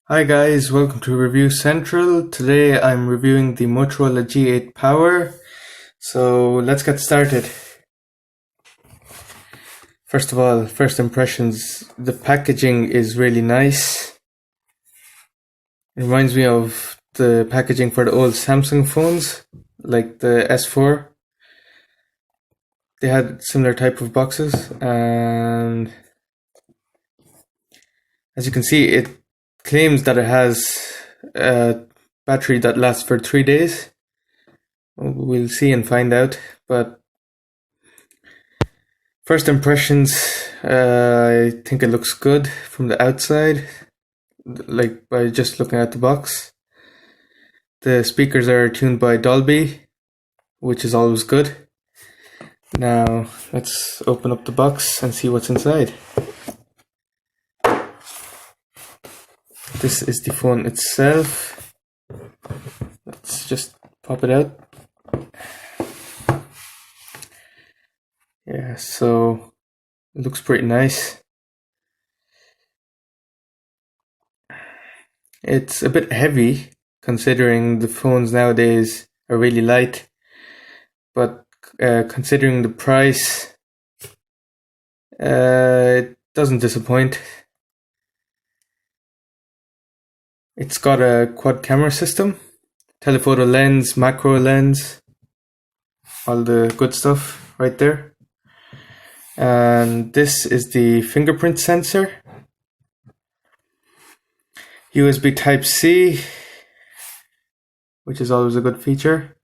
Hi guys, welcome to Review Central. Today I'm reviewing the Motorola G8 Power. So let's get started. First of all, first impressions, the packaging is really nice. It reminds me of the packaging for the old Samsung phones, like the S4. They had similar type of boxes, and as you can see, it claims that it has a battery that lasts for 3 days. We'll see and find out, but first impressions, I think it looks good from the outside, like by just looking at the box. The speakers are tuned by Dolby, which is always good. Now let's open up the box and see what's inside. This is the phone itself. Let's just pop it out. Yeah, so it looks pretty nice. It's a bit heavy considering the phones nowadays are really light, but considering the price, it doesn't disappoint. It's got a quad camera system, telephoto lens, macro lens, all the good stuff right there. And this is the fingerprint sensor. USB Type-C, which is always a good feature.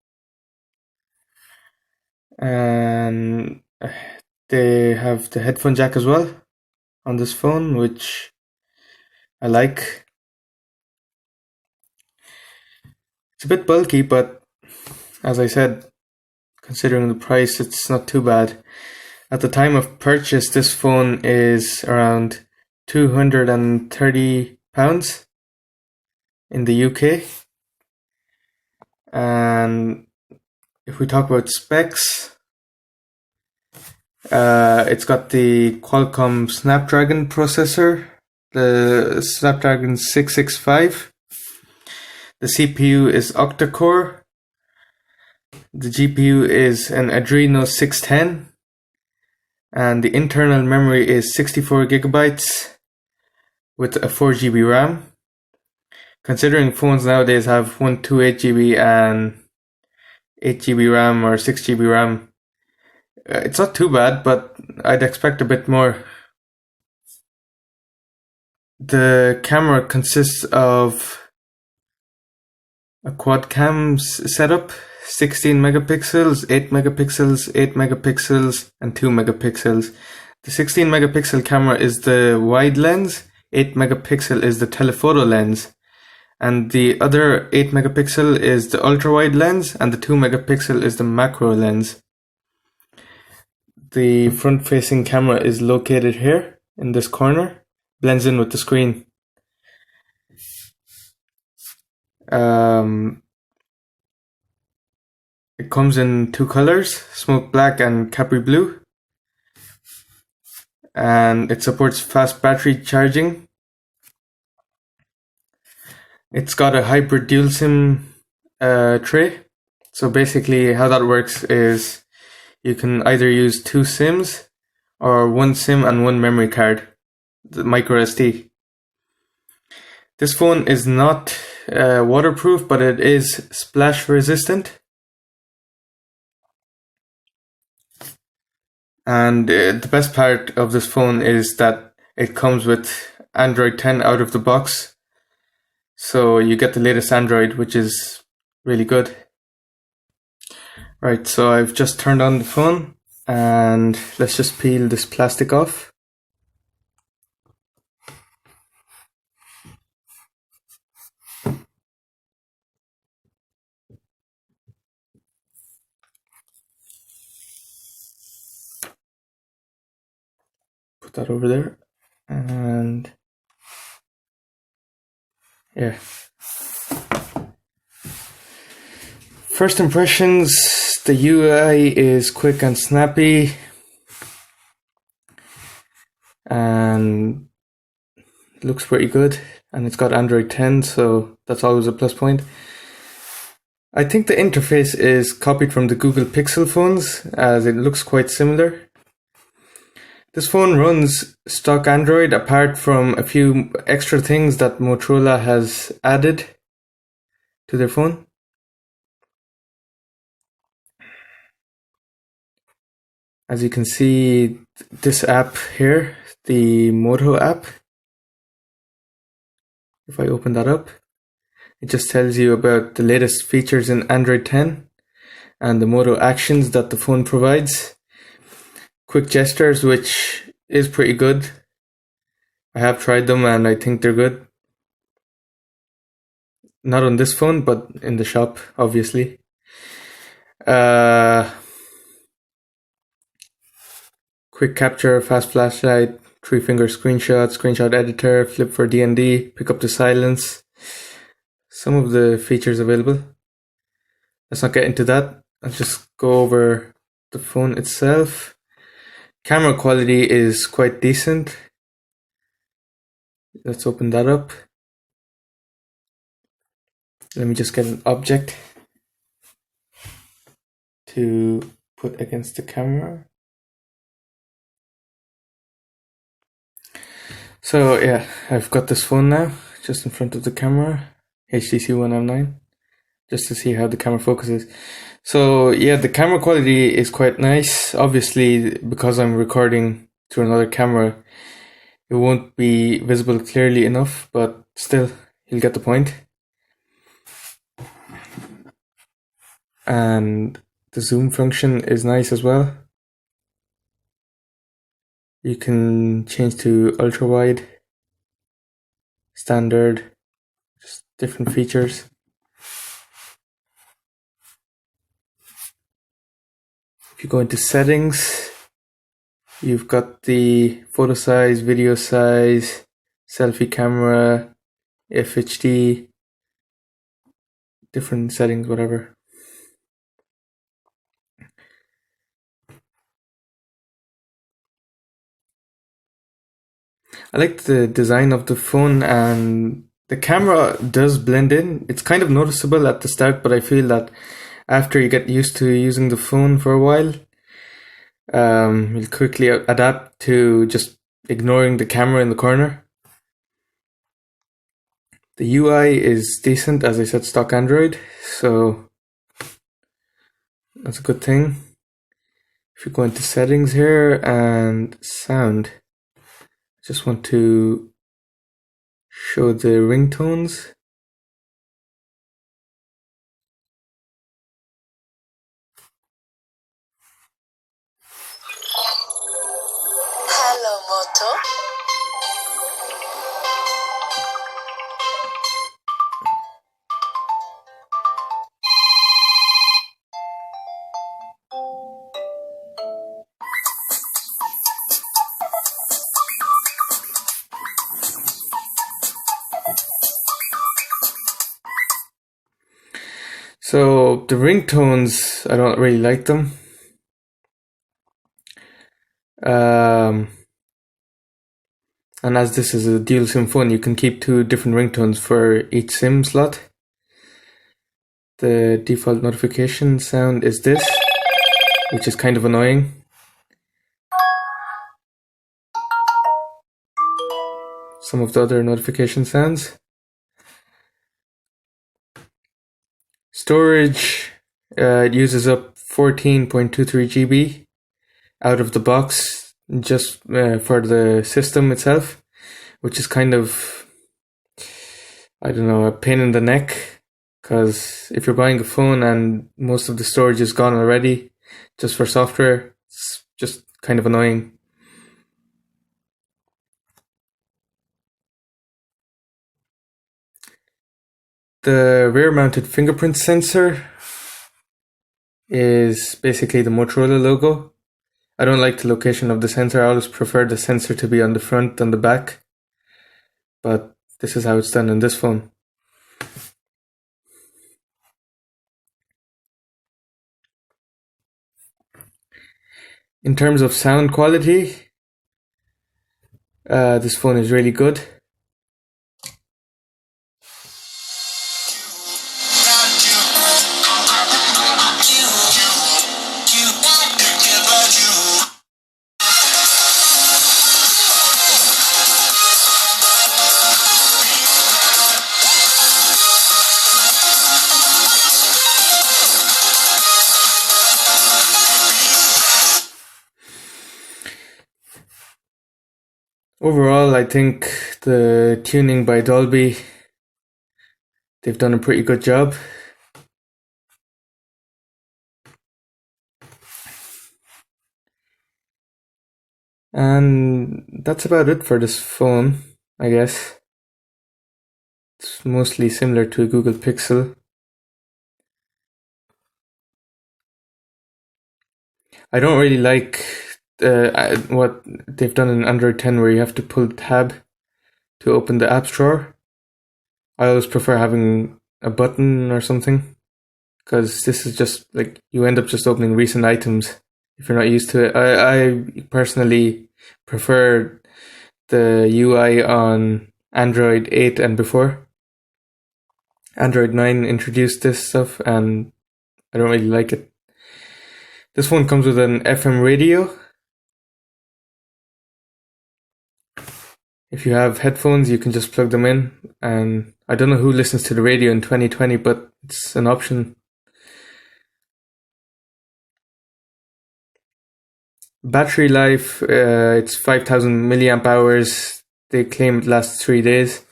And they have the headphone jack as well on this phone, which I like. It's a bit bulky, but as I said, considering the price, it's not too bad. At the time of purchase, this phone is around £230 in the UK. And if we talk about specs, it's got the Qualcomm Snapdragon processor, the Snapdragon 665. The CPU is octa-core. The GPU is an Adreno 610. And the internal memory is 64 gigabytes with a 4 GB RAM. Considering phones nowadays have 128 GB and 8 GB RAM or 6 GB RAM, it's not too bad, but I'd expect a bit more. The camera consists of a quad cam setup, 16 megapixels, 8 megapixels, 8 megapixels, and 2 megapixels. The 16 megapixel camera is the wide lens, 8 megapixel is the telephoto lens, and the other 8 megapixel is the ultra wide lens, and the 2 megapixel is the macro lens. The front facing camera is located here in this corner, blends in with the screen. It comes in two colors, smoke black and Capri blue, and it supports fast battery charging. It's got a hybrid dual SIM tray. So basically how that works is you can either use two SIMs or one SIM and one memory card, the micro SD. This phone is not waterproof, but it is splash resistant. And the best part of this phone is that it comes with Android 10 out of the box. So you get the latest Android, which is really good. Right, so I've just turned on the phone and let's just peel this plastic off. Put that over there, and yeah. First impressions, the UI is quick and snappy, and It looks pretty good, and it's got Android 10, so that's always a plus point. I think the interface is copied from the Google Pixel phones, as it looks quite similar. This phone runs stock Android apart from a few extra things that Motorola has added to their phone. As you can see, this app here, the Moto app, if I open that up, it just tells you about the latest features in Android 10 and the Moto actions that the phone provides. Quick gestures, which is pretty good. I have tried them and I think they're good. Not on this phone, but in the shop, obviously. Quick capture, fast flashlight, 3-finger screenshot, screenshot editor, flip for D&D, pick up the silence. Some of the features available. Let's not get into that. I'll just go over the phone itself. Camera quality is quite decent. Let's open that up. Let me just get an object to put against the camera. So yeah, I've got this phone now, just in front of the camera, HTC One M9, just to see how the camera focuses. So yeah, the camera quality is quite nice. Obviously, because I'm recording through another camera, it won't be visible clearly enough, but still, you'll get the point. And the zoom function is nice as well. You can change to ultra wide, standard, just different features. If you go into settings, you've got the photo size, video size, selfie camera, FHD, different settings, whatever. I like the design of the phone, and the camera does blend in. It's kind of noticeable at the start, but I feel that after you get used to using the phone for a while, you'll quickly adapt to just ignoring the camera in the corner. The UI is decent, as I said, stock Android, so that's a good thing. If you go into settings here and sound, I just want to show the ringtones. Hello, Moto. So the ringtones, I don't really like them. And as this is a dual SIM phone, you can keep 2 different ringtones for each SIM slot. The default notification sound is this, which is kind of annoying. Some of the other notification sounds. Storage, it uses up 14.23 GB out of the box, just for the system itself, which is kind of, I don't know, a pain in the neck, because if you're buying a phone and most of the storage is gone already just for software, it's just kind of annoying. The rear mounted fingerprint sensor is basically the Motorola logo. I don't like the location of the sensor. I always prefer the sensor to be on the front than the back, but this is how it's done in this phone. In terms of sound quality, this phone is really good. Overall, I think the tuning by Dolby, they've done a pretty good job. And that's about it for this phone, I guess. It's mostly similar to a Google Pixel. I don't really like what they've done in Android 10 where you have to pull tab to open the apps drawer. I always prefer having a button or something, because this is just like you end up just opening recent items if you're not used to it. I personally prefer the UI on Android 8 and before. Android 9 introduced this stuff and I don't really like it. This phone comes with an FM radio. If you have headphones, you can just plug them in, and I don't know who listens to the radio in 2020, but it's an option. Battery life, it's 5,000 milliamp hours. They claim it lasts 3 days.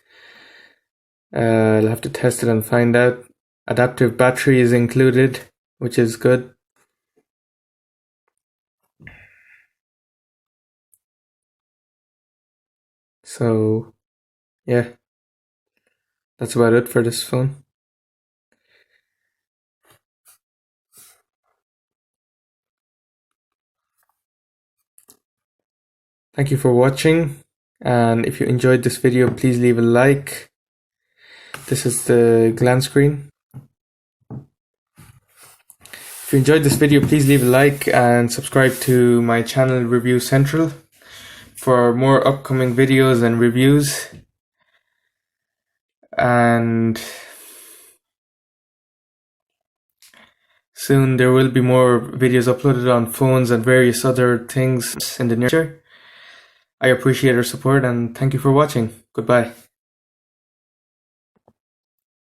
I'll have to test it and find out. Adaptive battery is included, which is good. So, yeah, that's about it for this phone. Thank you for watching, and if you enjoyed this video, please leave a like. This is the glance screen. If you enjoyed this video, please leave a like and subscribe to my channel Review Central for more upcoming videos and reviews. And soon there will be more videos uploaded on phones and various other things in the near future. I appreciate your support and thank you for watching. Goodbye.